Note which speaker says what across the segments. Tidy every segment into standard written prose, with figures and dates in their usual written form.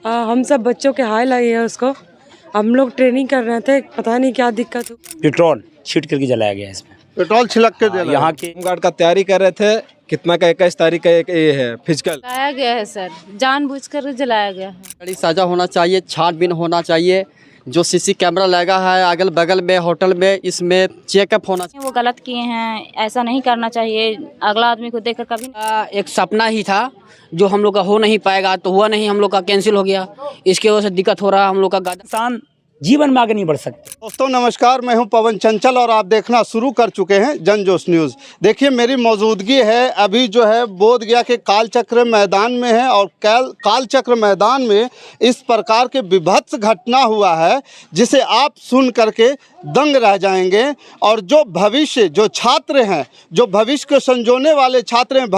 Speaker 1: हम सब बच्चों के हाय लगे है उसको। हम लोग ट्रेनिंग कर रहे थे, पता नहीं क्या दिक्कत हुई।
Speaker 2: पेट्रोल छीट करके जलाया गया है इसमें।
Speaker 3: पेट्रोल छिड़क के दे रहे
Speaker 2: यहाँ के
Speaker 4: गार्ड का तैयारी कर रहे थे। कितना का 21 तारीख का एक ये है फिजिकल
Speaker 5: जलाया गया है सर, जानबूझकर जलाया गया है।
Speaker 6: बड़ी सजा होना चाहिए, छानबीन होना चाहिए। जो सीसी कैमरा लगा है अगल बगल में होटल में, इसमें चेकअप होना चाहिए।
Speaker 5: वो गलत किए हैं, ऐसा नहीं करना चाहिए। अगला आदमी को देखकर कभी
Speaker 7: एक सपना ही था जो हम लोग का हो नहीं पाएगा, तो हुआ नहीं, हम लोग का कैंसिल हो गया। इसकी वजह से दिक्कत हो रहा है हम लोग का।
Speaker 2: इंसान जीवन में आगे नहीं बढ़ सकते।
Speaker 3: दोस्तों नमस्कार, मैं हूं पवन चंचल और आप देखना शुरू कर चुके हैं जनजोश न्यूज़। देखिए मेरी मौजूदगी है अभी जो है बोधगया के कालचक्र मैदान में है और कालचक्र मैदान में इस प्रकार के विभत्स घटना हुआ है जिसे आप सुन करके दंग रह जाएंगे। और जो भविष्य, जो छात्र हैं, जो भविष्य को संजोने वाले छात्र हैं,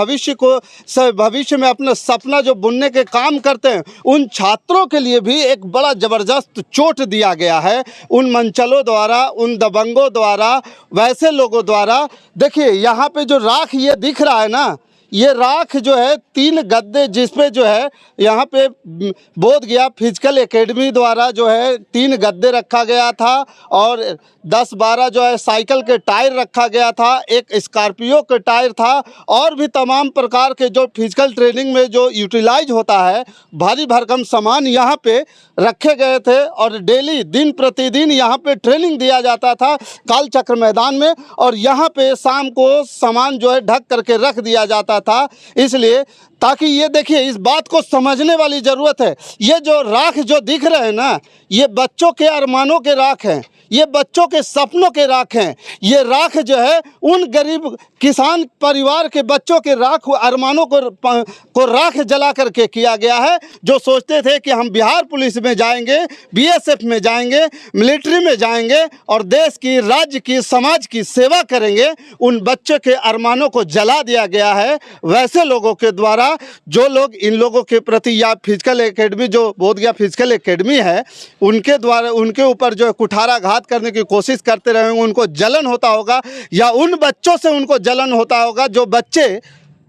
Speaker 3: भविष्य में अपना सपना जो बुनने के काम करते हैं, उन छात्रों के लिए भी एक बड़ा ज़बरदस्त चोट दिया गया है उन मंचलों द्वारा, उन दबंगों द्वारा, वैसे लोगों द्वारा। देखिए यहाँ पे जो राख ये दिख रहा है ना, ये राख जो है 3 गद्दे जिसपे जो है यहाँ पे बोधगया फिजिकल एकेडमी द्वारा जो है 3 गद्दे रखा गया था और 10-12 जो है साइकिल के टायर रखा गया था, एक स्कॉर्पियो के टायर था और भी तमाम प्रकार के जो फिजिकल ट्रेनिंग में जो यूटिलाइज होता है भारी भरकम सामान यहाँ पे रखे गए थे। और डेली दिन प्रतिदिन यहाँ पे ट्रेनिंग दिया जाता था कालचक्र मैदान में और यहाँ पे शाम को सामान जो है ढक करके रख दिया जाता था। इसलिए ताकि ये देखिए इस बात को समझने वाली ज़रूरत है। ये जो राख जो दिख रहे हैं ना, ये बच्चों के अरमानों के राख हैं, ये बच्चों के सपनों के राख हैं। ये राख जो है उन गरीब किसान परिवार के बच्चों के राख अरमानों को राख जला करके किया गया है, जो सोचते थे कि हम बिहार पुलिस में जाएंगे, बीएसएफ में जाएंगे, मिलिट्री में जाएंगे और देश की, राज्य की, समाज की सेवा करेंगे। उन बच्चों के अरमानों को जला दिया गया है वैसे लोगों के द्वारा, जो लोग इन लोगों के प्रति या फिजिकल एकेडमी जो बोधगया फिजिकल एकेडमी है उनके द्वारा, उनके ऊपर जो कुठाराघात करने की कोशिश करते रहे, उनको जलन होता होगा या उन बच्चों से उनको जलन होता होगा जो बच्चे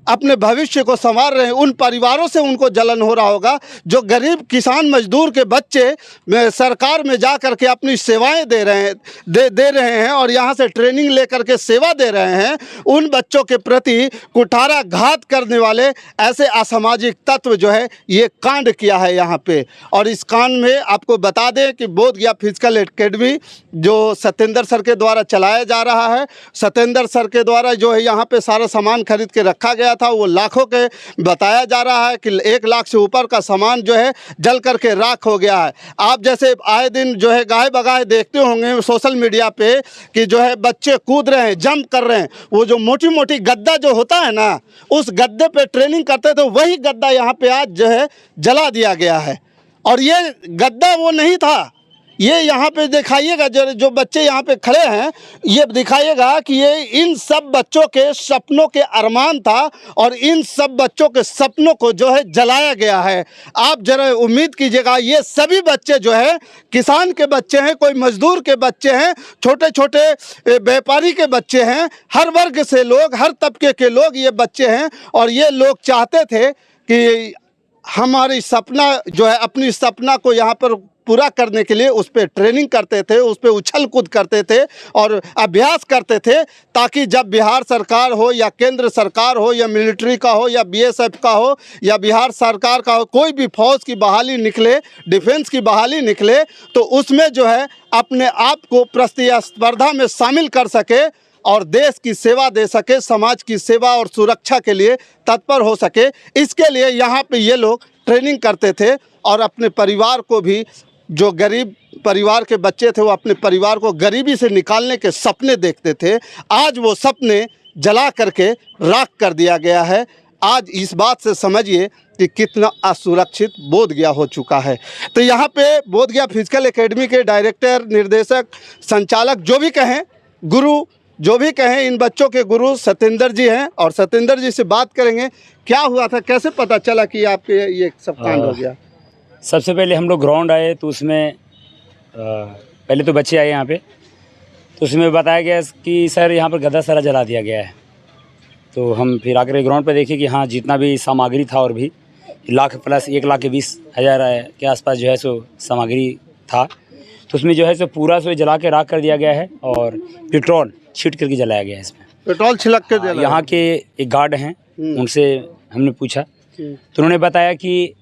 Speaker 3: अपने भविष्य को संवार रहे हैं, उन परिवारों से उनको जलन हो रहा होगा जो गरीब किसान मजदूर के बच्चे सरकार में जा कर के अपनी सेवाएं दे रहे हैं और यहाँ से ट्रेनिंग लेकर के सेवा दे रहे हैं। उन बच्चों के प्रति कुठाराघात करने वाले ऐसे असामाजिक तत्व जो है ये कांड किया है यहाँ पे। और इस कांड में आपको बता दें कि बोधगया फिजिकल एकेडमी जो सत्येंद्र सर के द्वारा चलाया जा रहा है, सत्येंद्र सर के द्वारा जो है यहाँ पे सारा सामान खरीद के रखा गया था, वो लाखों के बताया जा रहा है कि 1 लाख से ऊपर का सामान जो है जल करके राख हो गया है। आप जैसे आए दिन जो है गाहे बगाहे देखते होंगे सोशल मीडिया पे कि जो है बच्चे कूद रहे हैं, जंप कर रहे हैं। वो जो मोटी मोटी गद्दा जो होता है ना, उस गद्दे पे ट्रेनिंग करते थे, वही गद्दा यहाँ पे आज जो है जला दिया गया है। और ये गद्दा वो नहीं था, ये यहाँ पे दिखाइएगा जो बच्चे यहाँ पे खड़े हैं, ये दिखाइएगा कि ये इन सब बच्चों के सपनों के अरमान था और इन सब बच्चों के सपनों को जो है जलाया गया है। आप जरा उम्मीद कीजिएगा ये सभी बच्चे जो है किसान के बच्चे हैं, कोई मजदूर के बच्चे हैं, छोटे छोटे व्यापारी के बच्चे हैं, हर वर्ग से लोग, हर तबके के लोग ये बच्चे हैं। और ये लोग चाहते थे कि हमारी सपना जो है, अपनी सपना को यहाँ पर पूरा करने के लिए उस पर ट्रेनिंग करते थे, उस पर उछल कूद करते थे और अभ्यास करते थे, ताकि जब बिहार सरकार हो या केंद्र सरकार हो या मिलिट्री का हो या बीएसएफ का हो या बिहार सरकार का हो, कोई भी फौज की बहाली निकले, डिफेंस की बहाली निकले, तो उसमें जो है अपने आप को प्रतिस्पर्धा में शामिल कर सके और देश की सेवा दे सके, समाज की सेवा और सुरक्षा के लिए तत्पर हो सके। इसके लिए यहाँ पे ये लोग ट्रेनिंग करते थे और अपने परिवार को भी, जो गरीब परिवार के बच्चे थे, वो अपने परिवार को गरीबी से निकालने के सपने देखते थे। आज वो सपने जला करके राख कर दिया गया है। आज इस बात से समझिए कि कितना असुरक्षित बोधगया हो चुका है। तो यहाँ पे बोधगया फिजिकल एकेडमी के डायरेक्टर, निर्देशक, संचालक जो भी कहें, गुरु जो भी कहें, इन बच्चों के गुरु सत्येंद्र जी हैं और सत्येंद्र जी से बात करेंगे। क्या हुआ था, कैसे पता चला कि आप ये सब कांड हो गया?
Speaker 2: सबसे पहले हम लोग ग्राउंड आए तो उसमें पहले तो बच्चे आए यहाँ पे, तो उसमें बताया गया कि सर यहाँ पर गदा सारा जला दिया गया है। तो हम फिर आकर ग्राउंड पे देखे कि हाँ जितना भी सामग्री था और भी लाख प्लस 1,20,000 के आसपास जो है सो सामग्री था। तो उसमें जो है सो पूरा सो जला के राख कर दिया गया है और पेट्रोल छीट करके जलाया गया है इसमें।
Speaker 3: पेट्रोल छिड़क के जला।
Speaker 2: यहाँ के एक गार्ड हैं, उनसे हमने पूछा तो उन्होंने बताया कि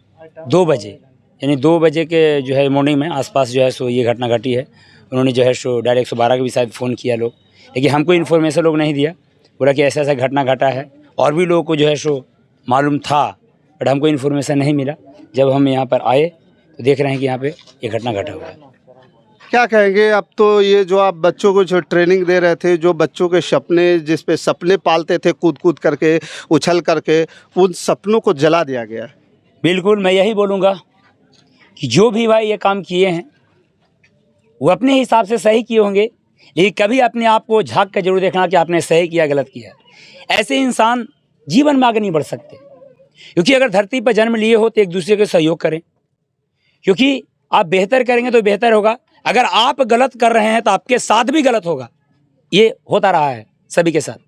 Speaker 2: 2 बजे यानी 2 बजे के जो है मॉर्निंग में आसपास जो है सो ये घटना घटी है। उन्होंने जो है सो डायरेक्ट 112 के भी शायद फ़ोन किया लोग, लेकिन हमको इन्फॉर्मेशन लोग नहीं दिया। बोला कि ऐसा ऐसा घटना घटा है और भी लोगों को जो है सो मालूम था, बट हमको इन्फॉर्मेशन नहीं मिला। जब हम यहाँ पर आए तो देख रहे हैं कि यहाँ पे ये घटना घटा हुआ है।
Speaker 3: क्या कहेंगे अब तो ये जो आप बच्चों को जो ट्रेनिंग दे रहे थे, जो बच्चों के सपने जिस पे सपने पालते थे कूद कूद करके उछल करके, उन सपनों को जला दिया गया।
Speaker 2: बिल्कुल मैं यही बोलूँगा कि जो भी भाई ये काम किए हैं वो अपने हिसाब से सही किए होंगे, लेकिन कभी अपने आप को झांक कर जरूर देखना कि आपने सही किया गलत किया। ऐसे इंसान जीवन में आगे नहीं बढ़ सकते, क्योंकि अगर धरती पर जन्म लिए हो तो एक दूसरे के सहयोग करें, क्योंकि आप बेहतर करेंगे तो बेहतर होगा। अगर आप गलत कर रहे हैं तो आपके साथ भी गलत होगा। ये होता रहा है सभी के साथ।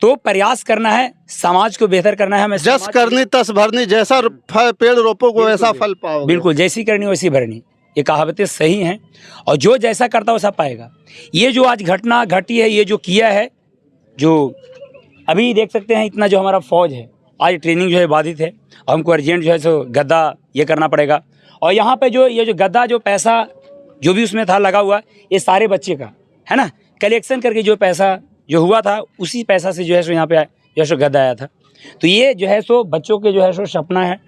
Speaker 2: तो प्रयास करना है, समाज को बेहतर करना है। हमें
Speaker 3: जस करनी तस भरनी, जैसा पेड़ रोपोगे वैसा फल पाओगे।
Speaker 2: बिल्कुल, जैसी करनी वैसी भरनी, ये कहावतें सही हैं और जो जैसा करता वैसा पाएगा। ये जो आज घटना घटी है, ये जो किया है, जो अभी देख सकते हैं इतना जो हमारा फौज है आज ट्रेनिंग जो है बाधित है, हमको अर्जेंट जो है सो गद्दा ये करना पड़ेगा। और यहाँ पे जो ये जो गद्दा जो पैसा जो भी उसमें था लगा हुआ, ये सारे बच्चे का है ना, कलेक्शन करके जो पैसा जो हुआ था उसी पैसा से जो है सो यहाँ पे जो है सो गद्दा आया था। तो ये जो है सो बच्चों के जो है सो सपना है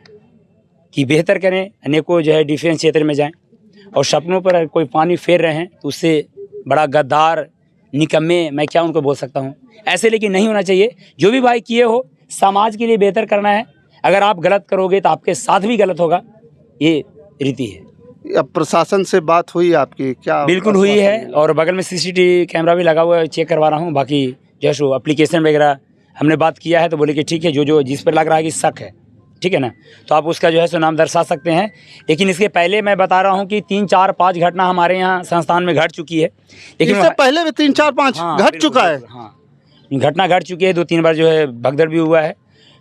Speaker 2: कि बेहतर करें, अनेकों जो है डिफेंस क्षेत्र में जाएं और सपनों पर कोई पानी फेर रहे हैं तो उससे बड़ा गद्दार निकम्मे मैं क्या उनको बोल सकता हूँ। ऐसे लेकिन नहीं होना चाहिए। जो भी भाई किए हो समाज के लिए बेहतर करना है। अगर आप गलत करोगे तो आपके साथ भी गलत होगा, ये रीति है।
Speaker 3: अब प्रशासन से बात हुई आपकी क्या?
Speaker 2: बिल्कुल हुई है और बगल में सीसीटीवी कैमरा भी लगा हुआ है, चेक करवा रहा हूँ। बाकी जो है सो एप्लीकेशन वगैरह हमने बात किया है तो बोले कि ठीक है, जो जिस पर लग रहा है कि शक है, ठीक है ना, तो आप उसका जो है सो नाम दर्शा सकते हैं। लेकिन इसके पहले मैं बता रहा हूँ कि 3, 4, 5 घटना हमारे यहाँ संस्थान में घट चुकी है। लेकिन
Speaker 3: इससे पहले भी 3, 4, 5 घट चुका है।
Speaker 2: हाँ, घटना घट चुकी है, 2-3 बार जो है भगदड़ भी हुआ है।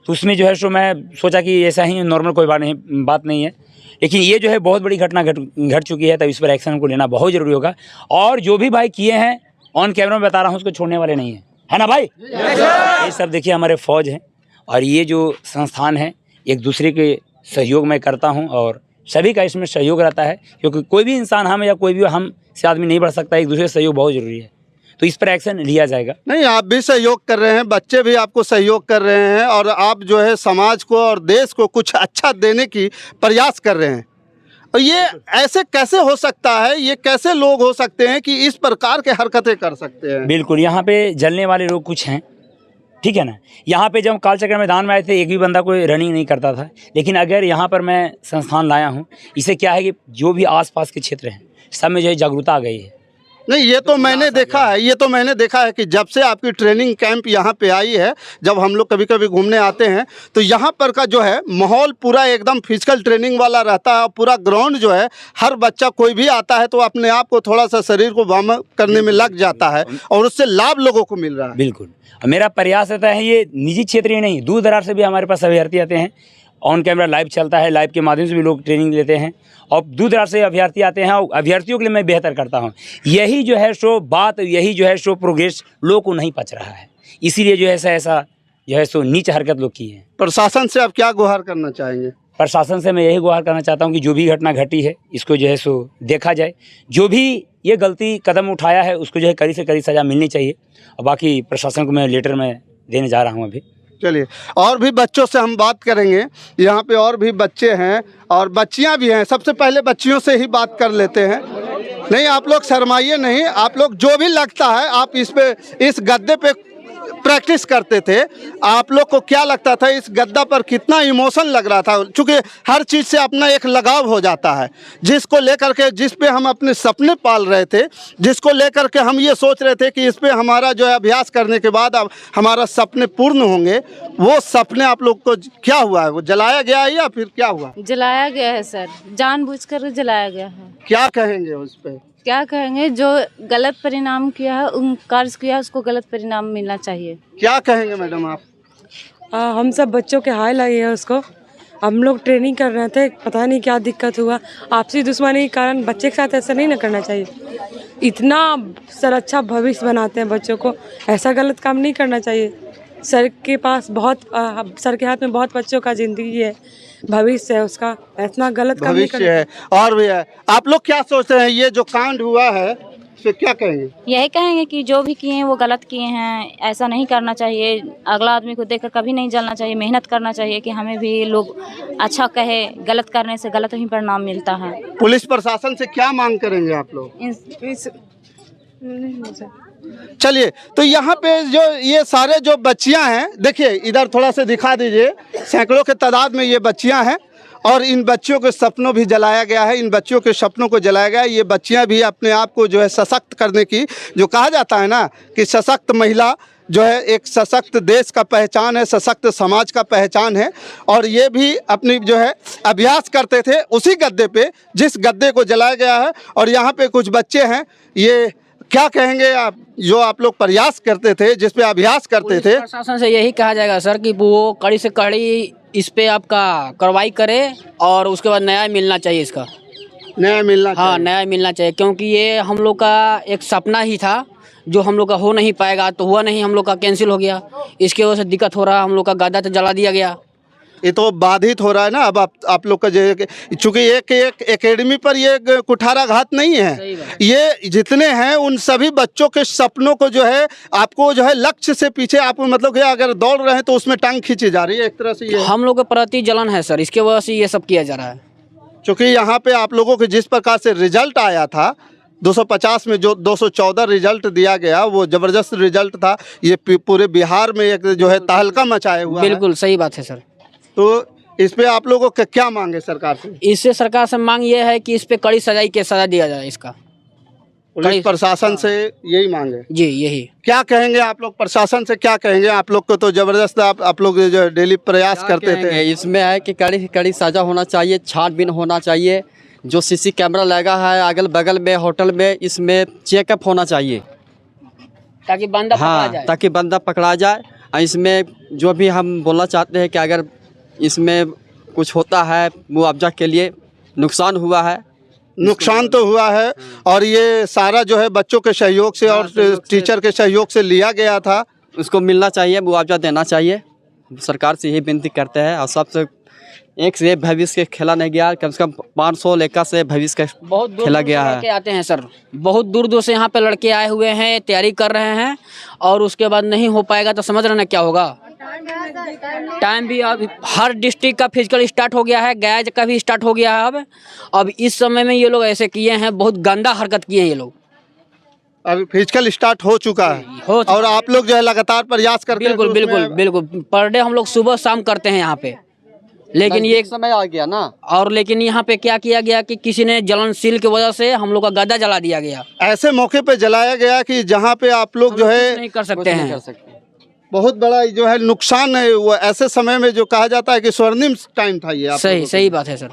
Speaker 2: तो उसमें जो है सो मैं सोचा कि ऐसा ही नॉर्मल कोई बात नहीं है, लेकिन ये जो है बहुत बड़ी घटना घट चुकी है, तब इस पर एक्शन को लेना बहुत ज़रूरी होगा। और जो भी भाई किए हैं ऑन कैमरा में बता रहा हूँ, उसको छोड़ने वाले नहीं हैं, है ना भाई? ये सब देखिए हमारे फौज हैं और ये जो संस्थान है एक दूसरे के सहयोग में करता हूँ और सभी का इसमें सहयोग रहता है, क्योंकि कोई भी इंसान हम या कोई भी हम से आदमी नहीं बढ़ सकता। एक दूसरे का सहयोग बहुत ज़रूरी है, तो इस पर एक्शन लिया जाएगा।
Speaker 3: नहीं, आप भी सहयोग कर रहे हैं, बच्चे भी आपको सहयोग कर रहे हैं और आप जो है समाज को और देश को कुछ अच्छा देने की प्रयास कर रहे हैं। और ये ऐसे कैसे हो सकता है? ये कैसे लोग हो सकते हैं कि इस प्रकार के हरकतें कर सकते हैं?
Speaker 2: बिल्कुल, यहाँ पे जलने वाले लोग कुछ हैं, ठीक है ना। यहाँ पे जब हम कालचक्र मैदान में आए थे एक भी बंदा कोई रनिंग नहीं करता था, लेकिन अगर यहाँ पर मैं संस्थान लाया हूँ, इससे क्या है कि जो भी आसपास के क्षेत्र हैं सब में जो है जागरूकता आ गई है।
Speaker 3: नहीं, ये तो मैंने देखा है, ये तो मैंने देखा है कि जब से आपकी ट्रेनिंग कैंप यहाँ पे आई है, जब हम लोग कभी कभी घूमने आते हैं तो यहाँ पर का जो है माहौल पूरा एकदम फिजिकल ट्रेनिंग वाला रहता है। पूरा ग्राउंड जो है, हर बच्चा कोई भी आता है तो अपने आप को थोड़ा सा शरीर को वार्म अप करने में लग जाता है और उससे लाभ लोगों को मिल रहा है।
Speaker 2: बिल्कुल, मेरा प्रयास रहता है, ये निजी क्षेत्र ही नहीं, दूर दराज से भी हमारे पास अभ्यर्थी आते हैं। ऑन कैमरा लाइव चलता है, लाइव के माध्यम से भी लोग ट्रेनिंग लेते हैं और दूर दराज से अभ्यर्थी आते हैं और अभ्यर्थियों के लिए मैं बेहतर करता हूं। यही जो है सो बात, यही जो है सो प्रोग्रेस लोगों को नहीं पच रहा है, इसीलिए जो है ऐसा जो है सो नीच हरकत लोग की है।
Speaker 3: प्रशासन से आप क्या गुहार करना चाहेंगे?
Speaker 2: प्रशासन से मैं यही गुहार करना चाहता हूँ कि जो भी घटना घटी है इसको जो है सो देखा जाए, जो भी ये गलती कदम उठाया है उसको जो है कड़ी से कड़ी सज़ा मिलनी चाहिए। और बाकी प्रशासन को मैं लेटर में देने जा रहा हूँ अभी।
Speaker 3: चलिए, और भी बच्चों से हम बात करेंगे। यहाँ पे और भी बच्चे हैं और बच्चियाँ भी हैं। सबसे पहले बच्चियों से ही बात कर लेते हैं। नहीं, आप लोग शर्माइए नहीं, आप लोग जो भी लगता है आप इस गद्दे पे प्रैक्टिस करते थे, आप लोग को क्या लगता था इस गद्दा पर कितना इमोशन लग रहा था? चूँकि हर चीज़ से अपना एक लगाव हो जाता है, जिसको लेकर के, जिस पे हम अपने सपने पाल रहे थे, जिसको लेकर के हम ये सोच रहे थे कि इस पे हमारा जो है अभ्यास करने के बाद अब हमारा सपने पूर्ण होंगे, वो सपने आप लोग को क्या हुआ है? वो जलाया गया है या फिर क्या हुआ?
Speaker 5: जलाया गया है सर, जानबूझकर जलाया गया है।
Speaker 3: क्या कहेंगे उस पर?
Speaker 5: क्या कहेंगे, जो गलत परिणाम किया है, कार्य किया है, उसको गलत परिणाम मिलना चाहिए।
Speaker 3: क्या कहेंगे मैडम आप?
Speaker 1: हम सब बच्चों के हाय लाए हैं उसको। हम लोग ट्रेनिंग कर रहे थे, पता नहीं क्या दिक्कत हुआ। आपसी दुश्मनी के कारण बच्चे के साथ ऐसा नहीं ना करना चाहिए। इतना सर अच्छा भविष्य बनाते हैं बच्चों को, ऐसा गलत काम नहीं करना चाहिए। सर के हाथ में बहुत बच्चों का ज़िंदगी है, भविष्य है उसका, इतना गलत काम नहीं
Speaker 3: भविष्य
Speaker 1: करना।
Speaker 3: है। और भी है, आप लोग क्या सोचते हैं ये जो कांड हुआ है इस पे क्या कहेंगे?
Speaker 5: यही कहेंगे कि जो भी किए हैं वो गलत किए हैं, ऐसा नहीं करना चाहिए। अगला आदमी को देखकर कभी नहीं जलना चाहिए, मेहनत करना चाहिए कि हमें भी लोग अच्छा कहे। गलत करने से गलत ही परिणाम मिलता है।
Speaker 3: पुलिस प्रशासन से क्या मांग करेंगे आप लोग? चलिए, तो यहाँ पे जो ये सारे जो बच्चियाँ हैं, देखिए इधर थोड़ा सा दिखा दीजिए, सैकड़ों के तादाद में ये बच्चियाँ हैं और इन बच्चियों के सपनों भी जलाया गया है, इन बच्चियों के सपनों को जलाया गया है। ये बच्चियाँ भी अपने आप को जो है सशक्त करने की, जो कहा जाता है ना कि सशक्त महिला जो है एक सशक्त देश का पहचान है, सशक्त समाज का पहचान है। और ये भी अपनी जो है अभ्यास करते थे उसी गद्दे पे जिस गद्दे को जलाया गया है। और यहाँ पे कुछ बच्चे हैं, ये क्या कहेंगे आप, जो आप लोग प्रयास करते थे, जिस पे अभ्यास करते थे?
Speaker 7: प्रशासन से यही कहा जाएगा सर कि वो कड़ी से कड़ी इस पे आपका कार्रवाई करे और उसके बाद न्याय मिलना चाहिए। इसका
Speaker 3: न्याय मिलना
Speaker 7: हाँ,
Speaker 3: चाहिए।
Speaker 7: न्याय मिलना चाहिए, क्योंकि ये हम लोग का एक सपना ही था जो हम लोग का हो नहीं पाएगा, तो हुआ नहीं, हम लोग का कैंसिल हो गया। इसके वजह से दिक्कत हो रहा, हम लोग का गद्दा तो जला दिया गया।
Speaker 3: ये तो बाधित हो रहा है ना। अब आप लोग का जो है, चूंकि एक एकेडमी पर ये कुठाराघात नहीं है, ये जितने हैं उन सभी बच्चों के सपनों को जो है आपको जो है लक्ष्य से पीछे आप मतलब कि अगर दौड़ रहे हैं तो उसमें टांग खींची जा रही है एक तरह से। ये
Speaker 7: हम लोग के प्रति जलन है सर, इसके वजह से ये सब किया जा रहा है।
Speaker 3: चूँकि यहाँ पे आप लोगों के जिस प्रकार से रिजल्ट आया था 250 में, जो 214 रिजल्ट दिया गया वो ज़बरदस्त रिजल्ट था। ये पूरे बिहार में एक जो है तहलका मचाए हुआ है।
Speaker 7: बिल्कुल सही बात है सर।
Speaker 3: तो इस पे आप लोगों को क्या मांगे सरकार से?
Speaker 7: इससे सरकार से मांग ये है कि इस पे कड़ी सजा दिया जाए। इसका
Speaker 3: पुलिस प्रशासन से यही मांगे
Speaker 7: जी, यही।
Speaker 3: क्या कहेंगे आप लोग प्रशासन से, क्या कहेंगे? आप लोग को तो जबरदस्त आप लोग जो डेली प्रयास करते थे।
Speaker 6: इसमें है कि कड़ी से कड़ी सजा होना चाहिए, छानबीन होना चाहिए। जो सीसी कैमरा लगा है अगल बगल में होटल में, इसमें चेकअप होना चाहिए
Speaker 7: ताकि बंदा पकड़ा जाए।
Speaker 6: ताकि बंदा पकड़ा जाए। और इसमें जो भी हम बोलना चाहते हैं कि अगर इसमें कुछ होता है मुआवजा के लिए, नुकसान हुआ है,
Speaker 3: नुकसान तो हुआ है और ये सारा जो है बच्चों के सहयोग से और टीचर के सहयोग से लिया गया था,
Speaker 6: उसको मिलना चाहिए, मुआवजा देना चाहिए। सरकार से यही विनती करते हैं। और सबसे एक से भविष्य के खेला नहीं गया, कम से कम 500 लेकर से भविष्य का
Speaker 7: बहुत दूर
Speaker 6: खेला
Speaker 7: दूर
Speaker 6: गया
Speaker 7: से
Speaker 6: है।
Speaker 7: लड़के आते हैं सर, बहुत दूर दूर से यहाँ पे लड़के आए हुए हैं, तैयारी कर रहे हैं। और उसके बाद नहीं हो पाएगा तो समझ रहे ना क्या होगा। टाइम भी अब हर डिस्ट्रिक्ट का फिजिकल स्टार्ट हो गया है, गया का भी स्टार्ट हो गया है। अब इस समय में ये लोग ऐसे किए हैं, बहुत गंदा हरकत किए हैं ये लोग।
Speaker 3: अभी फिजिकल स्टार्ट हो चुका है और आप लोग जो है लगातार प्रयास करते हैं।
Speaker 7: बिल्कुल बिल्कुल बिल्कुल, पर डे हम लोग सुबह शाम करते हैं यहाँ पे। लेकिन ये
Speaker 6: समय आ गया ना,
Speaker 7: और लेकिन यहाँ पे क्या किया गया कि किसी ने जलनशील की वजह से हम लोग का गद्दा जला दिया गया।
Speaker 3: ऐसे मौके पे जलाया गया कि जहाँ पे आप लोग जो है
Speaker 7: नहीं कर सकते हैं।
Speaker 3: बहुत बड़ा जो है नुकसान है। वो ऐसे समय में जो कहा जाता है कि स्वर्णिम टाइम था ये।
Speaker 7: सही बात है सर।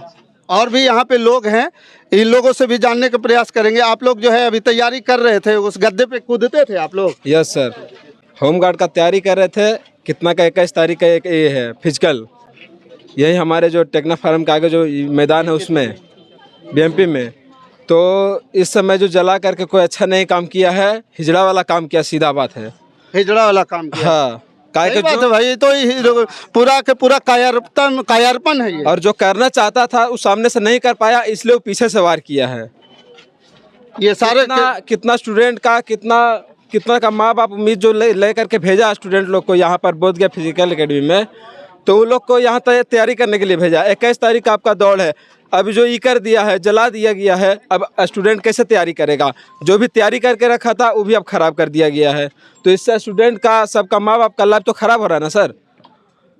Speaker 3: और भी यहाँ पे लोग हैं, इन लोगों से भी जानने का प्रयास करेंगे। आप लोग जो है अभी तैयारी कर रहे थे, उस गद्दे पे कूदते थे आप लोग?
Speaker 4: यस सर, होमगार्ड का तैयारी कर रहे थे। कितना का 21 तारीख का एक ये है फिजिकल, यही हमारे जो टेक्ना फार्म के आगे जो मैदान है उसमें बीएमपी में। तो इस समय जो जला करके कोई अच्छा नहीं काम किया है, हिजड़ा वाला काम किया, सीधा बात है,
Speaker 3: हिजड़ा वाला काम किया।
Speaker 4: हाँ,
Speaker 3: सही बात है भाई, तो पूरा के पूरा कायरपन है ये।
Speaker 4: और जो करना चाहता था वो सामने से नहीं कर पाया, इसलिए वो पीछे से वार किया है।
Speaker 3: ये सारे
Speaker 4: कितना स्टूडेंट का कितना का माँ बाप उम्मीद जो ले करके भेजा स्टूडेंट लोग को यहाँ पर बोध गया फिजिकल एकेडमी में, तो उन लोग को यहाँ तैयारी करने के लिए भेजा। 21 तारीख का आपका दौड़ है, अभी जो ये कर दिया है, जला दिया गया है, अब स्टूडेंट कैसे तैयारी करेगा? जो भी तैयारी करके रखा था वो भी अब खराब कर दिया गया है। तो इससे स्टूडेंट का, सबका माँ बाप का लाइफ तो खराब हो रहा है ना सर।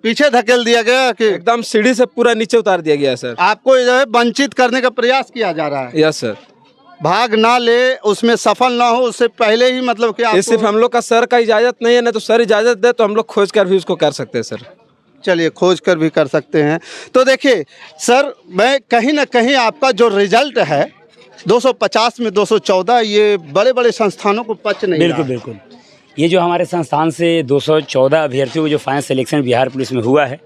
Speaker 3: पीछे धकेल दिया गया कि
Speaker 4: एकदम सीढ़ी से पूरा नीचे उतार दिया गया है सर।
Speaker 3: आपको जो है वंचित करने का प्रयास किया जा रहा है।
Speaker 4: यस सर,
Speaker 3: भाग ना ले, उसमें सफल ना हो उससे पहले ही मतलब कि
Speaker 4: ये सिर्फ हम लोग का सर का इजाज़त नहीं है, ना तो सर इजाज़त दे तो हम लोग खोज कर भी उसको कर सकते हैं सर।
Speaker 3: चलिए, खोज कर भी कर सकते हैं। तो देखिए सर, मैं कहीं ना कहीं आपका जो रिजल्ट है 250 में 214, ये बड़े बड़े संस्थानों को पच नहीं
Speaker 2: बिल्कुल
Speaker 3: रहा।
Speaker 2: बिल्कुल, ये जो हमारे संस्थान से 214 अभ्यर्थियों को जो फाइनल सिलेक्शन बिहार पुलिस में हुआ है,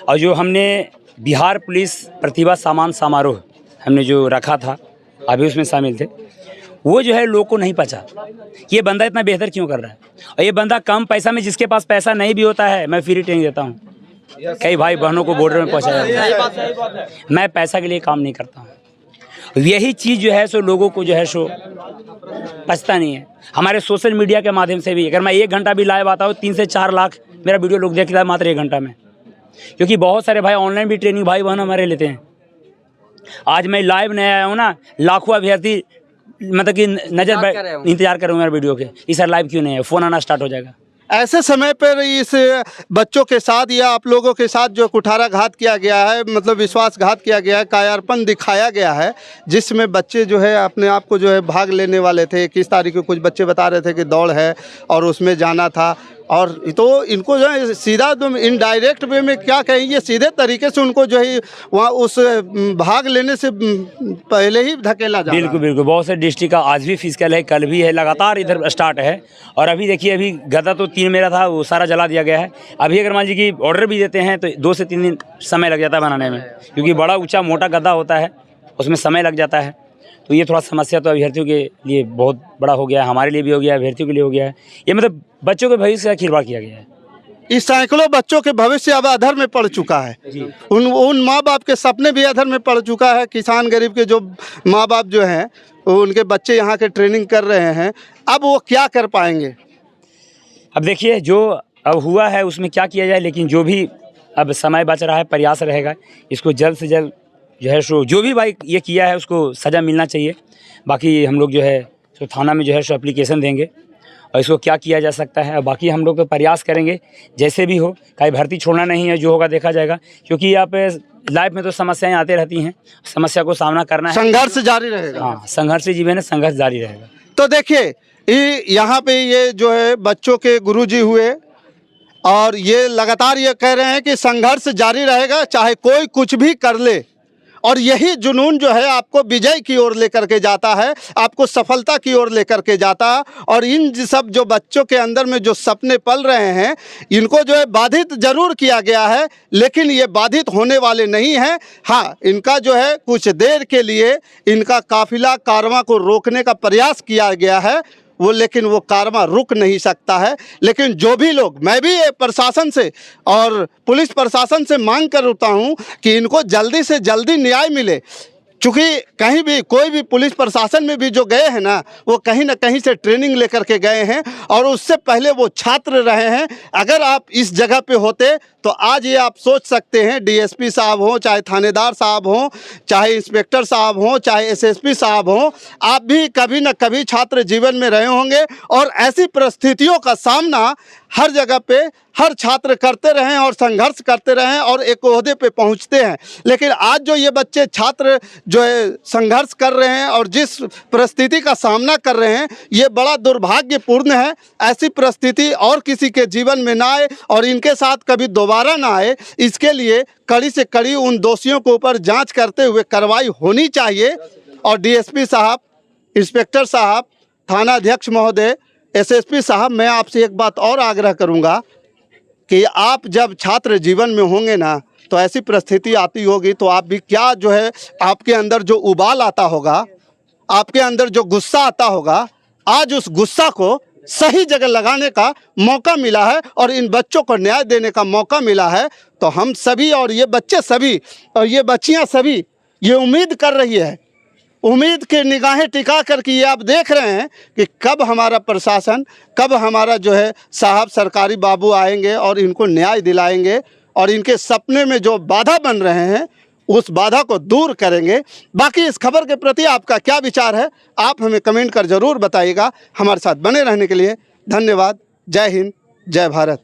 Speaker 2: और जो हमने बिहार पुलिस प्रतिभा सम्मान समारोह हमने जो रखा था, अभी उसमें शामिल थे। वो जो है लोग को नहीं पचा ये बंदा इतना बेहतर क्यों कर रहा है। और ये बंदा कम पैसा में, जिसके पास पैसा नहीं भी होता है, मैं फ्री ट्रेनिंग देता हूँ। कई भाई बहनों को बॉर्डर में पहुँचाया जाता है। मैं पैसा के लिए काम नहीं करता हूँ। यही चीज़ जो है सो लोगों को जो है सो पछता नहीं है। हमारे सोशल मीडिया के माध्यम से भी अगर मैं 1 घंटा भी लाइव आता हूँ, 3 से 4 लाख मेरा वीडियो लोग देखता है मात्र 1 घंटा में। क्योंकि बहुत सारे भाई ऑनलाइन भी ट्रेनिंग भाई बहन हमारे लेते हैं। आज मैं लाइव नहीं आया हूँ ना, लाखों अभ्यर्थी मतलब कि इंतजार कर रहे हूँ मेरे वीडियो के, इस सर लाइव क्यों नहीं है, फ़ोन आना स्टार्ट हो जाएगा।
Speaker 3: ऐसे समय पर इस बच्चों के साथ या आप लोगों के साथ जो कुठाराघात किया गया है, मतलब विश्वासघात किया गया है, कायरपन दिखाया गया है, जिसमें बच्चे जो है अपने आप को जो है भाग लेने वाले थे। 21 तारीख को कुछ बच्चे बता रहे थे कि दौड़ है और उसमें जाना था, और तो इनको जो है सीधा इनडायरेक्ट वे में क्या कहेंगे, सीधे तरीके से उनको जो है वहाँ उस भाग लेने से पहले ही धकेला जा रहा है।
Speaker 2: बिल्कुल बिल्कुल, बहुत से डिस्ट्रिक्ट का आज भी फिजिकल है, कल भी है, लगातार इधर स्टार्ट है। और अभी देखिए, अभी गदा तो 3 मेरा था, वो सारा जला दिया गया है। अभी अगर मान लीजिए कि ऑर्डर भी देते हैं तो 2 से 3 दिन समय लग जाता है बनाने में, क्योंकि बड़ा ऊँचा मोटा गदा होता है, उसमें समय लग जाता है। तो ये थोड़ा समस्या तो अभ्यर्थियों के लिए बहुत बड़ा हो गया है, हमारे लिए भी हो गया है, अभ्यर्थियों के लिए हो गया है। ये मतलब बच्चों के भविष्य का खिलवाड़ किया गया है।
Speaker 3: इस सैकड़ों बच्चों के भविष्य अब अधर में पड़ चुका है। उन माँ बाप के सपने भी अधर में पड़ चुका है। किसान गरीब के जो माँ बाप जो हैं, उनके बच्चे यहाँ के ट्रेनिंग कर रहे हैं, अब वो क्या कर पाएंगे।
Speaker 2: अब देखिए, जो अब हुआ है उसमें क्या किया जाए, लेकिन जो भी अब समय बच रहा है, प्रयास रहेगा इसको जल्द से जल्द जो है सो, जो भी भाई ये किया है उसको सज़ा मिलना चाहिए। बाकी हम लोग जो है सो थाना में जो है सो एप्लीकेशन देंगे और इसको क्या किया जा सकता है। और बाकी हम लोग तो प्रयास करेंगे जैसे भी हो, कहीं भर्ती छोड़ना नहीं है, जो होगा देखा जाएगा। क्योंकि यहाँ पे लाइफ में तो समस्याएं आती रहती हैं, समस्या को सामना करना है,
Speaker 3: संघर्ष जारी रहेगा।
Speaker 2: हाँ, संघर्ष जीवन है, संघर्ष जारी रहेगा।
Speaker 3: तो देखिए, यहाँ पे ये जो है बच्चों के गुरुजी हुए और ये लगातार ये कह रहे हैं कि संघर्ष जारी रहेगा, चाहे कोई कुछ भी कर ले। और यही जुनून जो है आपको विजय की ओर लेकर के जाता है, आपको सफलता की ओर लेकर के जाता है। और इन सब जो बच्चों के अंदर में जो सपने पल रहे हैं, इनको जो है बाधित जरूर किया गया है, लेकिन ये बाधित होने वाले नहीं हैं। हाँ, इनका जो है कुछ देर के लिए इनका काफिला कारवां को रोकने का प्रयास किया गया है, वो लेकिन वो कारवां रुक नहीं सकता है। लेकिन जो भी लोग, मैं भी प्रशासन से और पुलिस प्रशासन से मांग करता हूँ कि इनको जल्दी से जल्दी न्याय मिले। चूँकि कहीं भी कोई भी पुलिस प्रशासन में भी जो गए हैं ना, वो कहीं ना कहीं से ट्रेनिंग लेकर के गए हैं और उससे पहले वो छात्र रहे हैं। अगर आप इस जगह पे होते तो आज ये आप सोच सकते हैं, डीएसपी साहब हों, चाहे थानेदार साहब हों, चाहे इंस्पेक्टर साहब हों, चाहे एसएसपी साहब हों, आप भी कभी न कभी छात्र जीवन में रहे होंगे और ऐसी परिस्थितियों का सामना हर जगह पे हर छात्र करते रहें और संघर्ष करते रहें और एक ओहदे पे पहुंचते हैं। लेकिन आज जो ये बच्चे छात्र जो है संघर्ष कर रहे हैं और जिस परिस्थिति का सामना कर रहे हैं, ये बड़ा दुर्भाग्यपूर्ण है। ऐसी परिस्थिति और किसी के जीवन में ना आए और इनके साथ कभी दोबारा ना आए, इसके लिए कड़ी से कड़ी उन दोषियों के ऊपर जांच करते हुए कार्रवाई होनी चाहिए। और डीएसपी साहब, इंस्पेक्टर साहब, थाना अध्यक्ष महोदय, एसएसपी साहब, मैं आपसे एक बात और आग्रह करूंगा कि आप जब छात्र जीवन में होंगे ना, तो ऐसी परिस्थिति आती होगी तो आप भी क्या जो है आपके अंदर जो उबाल आता होगा, आपके अंदर जो गुस्सा आता होगा, आज उस गुस्सा को सही जगह लगाने का मौका मिला है और इन बच्चों को न्याय देने का मौका मिला है। तो हम सभी और ये बच्चे सभी और ये बच्चियां सभी ये उम्मीद कर रही है, उम्मीद के निगाहें टिका करके ये आप देख रहे हैं कि कब हमारा प्रशासन, कब हमारा जो है साहब सरकारी बाबू आएंगे और इनको न्याय दिलाएंगे और इनके सपने में जो बाधा बन रहे हैं उस बाधा को दूर करेंगे। बाकी इस खबर के प्रति आपका क्या विचार है, आप हमें कमेंट कर ज़रूर बताइएगा। हमारे साथ बने रहने के लिए धन्यवाद। जय हिंद, जय भारत।